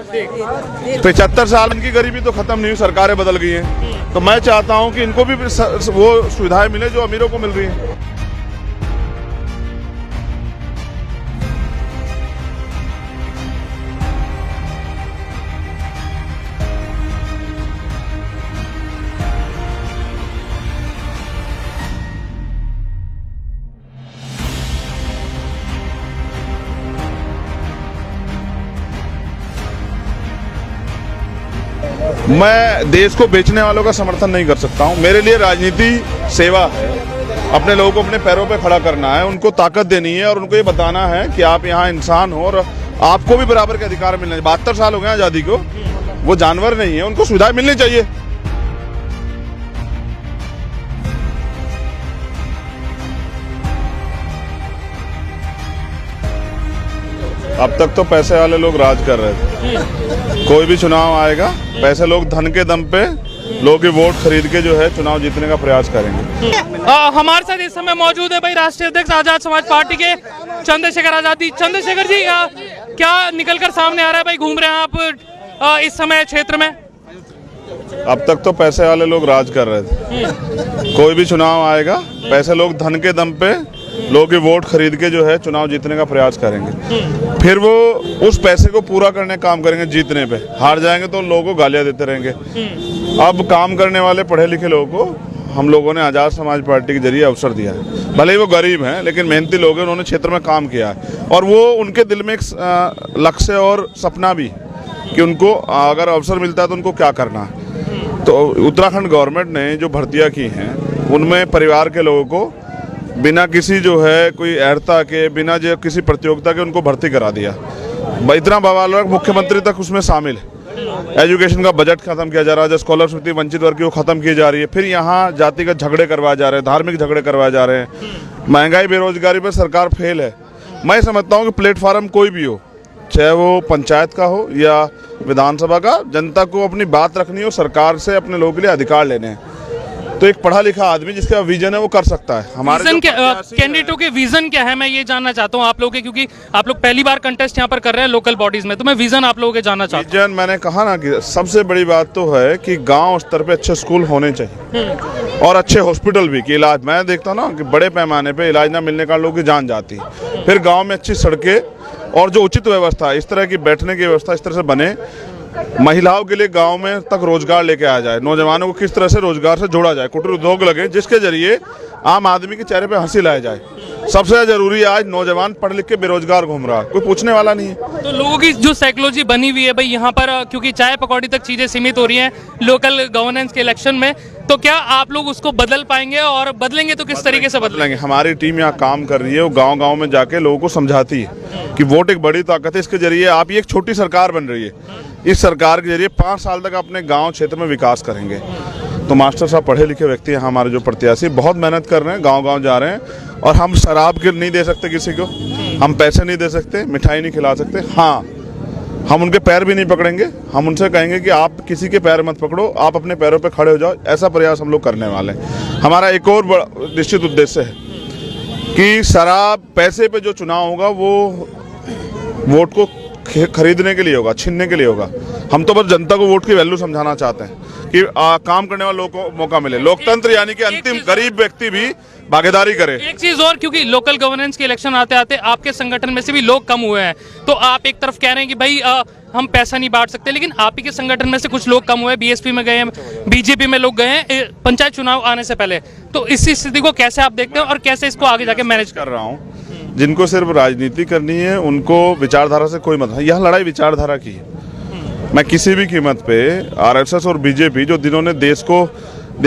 75 साल इनकी गरीबी तो खत्म नहीं हुई, सरकारें बदल गई हैं। तो मैं चाहता हूं कि इनको भी वो सुविधाएं मिले जो अमीरों को मिल रही हैं। मैं देश को बेचने वालों का समर्थन नहीं कर सकता हूं। मेरे लिए राजनीति सेवा है। अपने लोगों को अपने पैरों पे खड़ा करना है, उनको ताकत देनी है और उनको ये बताना है कि आप यहाँ इंसान हो और आपको भी बराबर के अधिकार मिलने चाहिए। 72 साल हो गए आज़ादी को, वो जानवर नहीं है, उनको सुविधाएं मिलनी चाहिए। अब तक तो पैसे वाले लोग राज कर रहे थे। कोई भी चुनाव आएगा, पैसे लोग धन के दम पे लोगों की वोट खरीद के जो है चुनाव जीतने का प्रयास करेंगे। हमारे साथ इस समय मौजूद है भाई राष्ट्रीय अध्यक्ष आजाद समाज पार्टी के चंद्रशेखर आजादी। चंद्रशेखर जी, क्या निकलकर सामने आ रहा है भाई? घूम रहे हैं आप इस समय क्षेत्र में? अब तक तो पैसे वाले लोग राज कर रहे थे। कोई भी चुनाव आएगा, पैसे लोग धन के दम पे लोगों की वोट खरीद के जो है चुनाव जीतने का प्रयास करेंगे। फिर वो उस पैसे को पूरा करने का काम करेंगे जीतने पे। हार जाएंगे तो लोगों को गालियां देते रहेंगे। अब काम करने वाले पढ़े लिखे लोगों को हम लोगों ने आज़ाद समाज पार्टी के जरिए अवसर दिया है। भले ही वो गरीब हैं, लेकिन मेहनती लोग हैं, उन्होंने क्षेत्र में काम किया है और वो उनके दिल में एक लक्ष्य और सपना भी कि उनको अगर अवसर मिलता है तो उनको क्या करना है। तो उत्तराखंड गवर्नमेंट ने जो भर्तियां की हैं उनमें परिवार के लोगों को बिना किसी जो है कोई अर्हता के, बिना जो किसी प्रतियोगिता के उनको भर्ती करा दिया। इतना बवाल है, मुख्यमंत्री तक उसमें शामिल है। एजुकेशन का बजट खत्म किया जा रहा है, जो स्कॉलरशिप वंचित वर्ग की वो खत्म की जा रही है। फिर यहाँ जातिगत झगड़े करवाए जा रहे हैं, धार्मिक झगड़े करवाए जा रहे हैं। महंगाई बेरोजगारी पर सरकार फेल है। मैं समझता हूँ कि प्लेटफार्म कोई भी हो, चाहे वो पंचायत का हो या विधानसभा का, जनता को अपनी बात रखनी हो, सरकार से अपने लोगों के लिए अधिकार लेने हैं। तो एक पढ़ा लिखा आदमी जिसका विजन है वो कर सकता है। हमारे कैंडिडेटों के विजन क्या है, मैं ये जानना चाहता हूँ आप लोगों के, क्योंकि आप लोग पहली बार कंटेस्ट यहाँ पर कर रहे हैं लोकल बॉडीज में, तो मैं विजन आप लोगों के जानना चाहता हूँ। विजन मैंने कहा ना कि सबसे बड़ी बात तो है कि गांव स्तर पे अच्छे स्कूल होने चाहिए और अच्छे हॉस्पिटल भी, कि इलाज। मैं देखता हूँ ना कि बड़े पैमाने पे इलाज ना मिलने का लोगों की जान जाती है। फिर गाँव में अच्छी सड़कें और जो उचित व्यवस्था, इस तरह की बैठने की व्यवस्था इस तरह से बने, महिलाओं के लिए गांव में तक रोजगार लेके आया जाए, नौजवानों को किस तरह से रोजगार से जोड़ा जाए, कुटीर उद्योग लगे जिसके जरिए आम आदमी के चेहरे पे हंसी लाया जाए। सबसे ज्यादा जरूरी है, आज नौजवान पढ़ लिख के बेरोजगार घूम रहा है, कोई पूछने वाला नहीं है। तो लोगों की जो साइकोलॉजी बनी हुई है भाई यहाँ पर, क्योंकि चाय पकौड़ी तक चीजें सीमित हो रही हैं लोकल गवर्नेंस के इलेक्शन में, तो क्या आप लोग उसको बदल पाएंगे और बदलेंगे तो किस तरीके से बदलेंगे? हमारी टीम यहाँ काम कर रही है, वो गाँव-गाँव में जाके लोगों को समझाती है कि वोट एक बड़ी ताकत है। इसके जरिए आप, ये एक छोटी सरकार बन रही है, इस सरकार के जरिए 5 साल तक अपने गांव क्षेत्र में विकास करेंगे। तो मास्टर साहब पढ़े लिखे व्यक्ति हैं, हमारे जो प्रत्याशी बहुत मेहनत कर रहे हैं, गांव-गांव जा रहे हैं। और हम शराब के नहीं दे सकते किसी को, हम पैसे नहीं दे सकते, मिठाई नहीं खिला सकते। हाँ, हम उनके पैर भी नहीं पकड़ेंगे। हम उनसे कहेंगे कि आप किसी के पैर मत पकड़ो, आप अपने पैरों पे खड़े हो जाओ। ऐसा प्रयास हम लोग करने वाले हैं। हमारा एक और बड़ा निश्चित उद्देश्य है कि शराब पैसे पे जो चुनाव होगा वो वोट को खरीदने के लिए होगा, छीनने के लिए होगा। हम तो बस जनता को वोट की वैल्यू समझाना चाहते हैं कि काम करने वाले लोगों को मौका मिले। लोकतंत्र यानी कि अंतिम गरीब व्यक्ति भी भागीदारी करे। एक चीज और, क्योंकि लोकल गवर्नेंस के इलेक्शन आते आते आपके संगठन में से भी लोग कम हुए हैं, तो आप एक तरफ कह रहे हैं कि भाई हम पैसा नहीं बांट सकते, लेकिन आप ही के संगठन में से कुछ लोग कम हुए हैं, बीएसपी में गए हैं, बीजेपी में लोग गए हैं पंचायत चुनाव आने से पहले। तो इस स्थिति को कैसे आप देखते हैं और कैसे इसको आगे जाके मैनेज कर रहा हूँ? जिनको सिर्फ राजनीति करनी है उनको विचारधारा से कोई मतलब, यह लड़ाई विचारधारा की है। मैं किसी भी कीमत पे आरएसएस और बीजेपी, जो जिन्होंने देश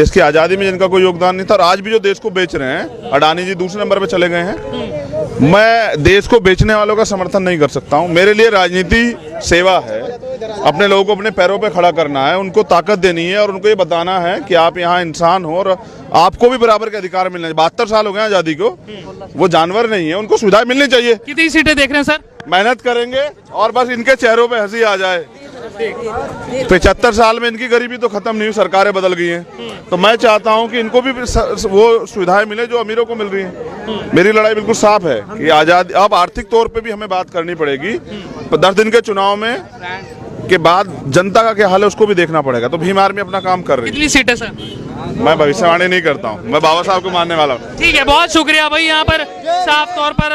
की आज़ादी में जिनका कोई योगदान नहीं था और आज भी जो देश को बेच रहे हैं, अडानी जी दूसरे नंबर पे चले गए हैं, मैं देश को बेचने वालों का समर्थन नहीं कर सकता हूं। मेरे लिए राजनीति सेवा है। अपने लोगों को अपने पैरों पे खड़ा करना है, उनको ताकत देनी है और उनको ये बताना है कि आप यहाँ इंसान हो और आपको भी बराबर के अधिकार मिलने चाहिए। 72 साल हो गए आज़ादी को, वो जानवर नहीं है, उनको सुविधाएं मिलनी चाहिए। कितनी सीटें देख रहे हैं सर? मेहनत करेंगे और बस इनके चेहरों पे हंसी आ जाए। 75 साल में इनकी गरीबी तो खत्म नहीं हुई, सरकारें बदल गई हैं। तो मैं चाहता हूं कि इनको भी वो सुविधाएं मिले जो अमीरों को मिल रही हैं। मेरी लड़ाई बिल्कुल साफ है कि आजादी, अब आर्थिक तौर पे भी हमें बात करनी पड़ेगी। 10 दिन के चुनाव में के बाद जनता का क्या हाल है उसको भी देखना पड़ेगा। तो भीम आर्मी अपना काम कर रही कितनी सीटें सर? है। मैं भविष्यवाणी नहीं करता हूँ, मैं बाबा साहब को मानने वाला हूँ। ठीक है, बहुत शुक्रिया भाई। यहाँ पर साफ तौर पर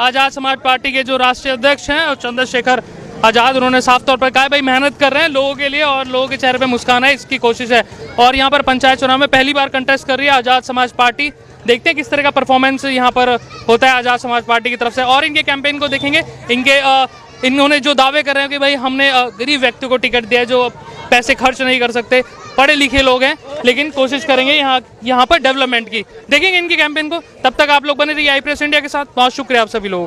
आजाद समाज पार्टी के जो राष्ट्रीय अध्यक्ष हैं और चंद्रशेखर आजाद, उन्होंने साफ तौर पर कहा है भाई मेहनत कर रहे हैं लोगों के लिए और लोगों के चेहरे पे मुस्कान है, इसकी कोशिश है। और यहाँ पर पंचायत चुनाव में पहली बार कंटेस्ट कर रही है आजाद समाज पार्टी। देखते हैं किस तरह का परफॉर्मेंस यहाँ पर होता है आजाद समाज पार्टी की तरफ से। और इनके कैंपेन को देखेंगे, इन्होंने जो दावे कर रहे हैं कि भाई हमने गरीब व्यक्ति को टिकट दिया है जो पैसे खर्च नहीं कर सकते, पढ़े लिखे लोग हैं, लेकिन कोशिश करेंगे यहाँ पर डेवलपमेंट की। देखेंगे इनके कैंपेन को। तब तक आप लोग बने रहिए आई प्रेस इंडिया के साथ। बहुत शुक्रिया आप सभी लोगों का।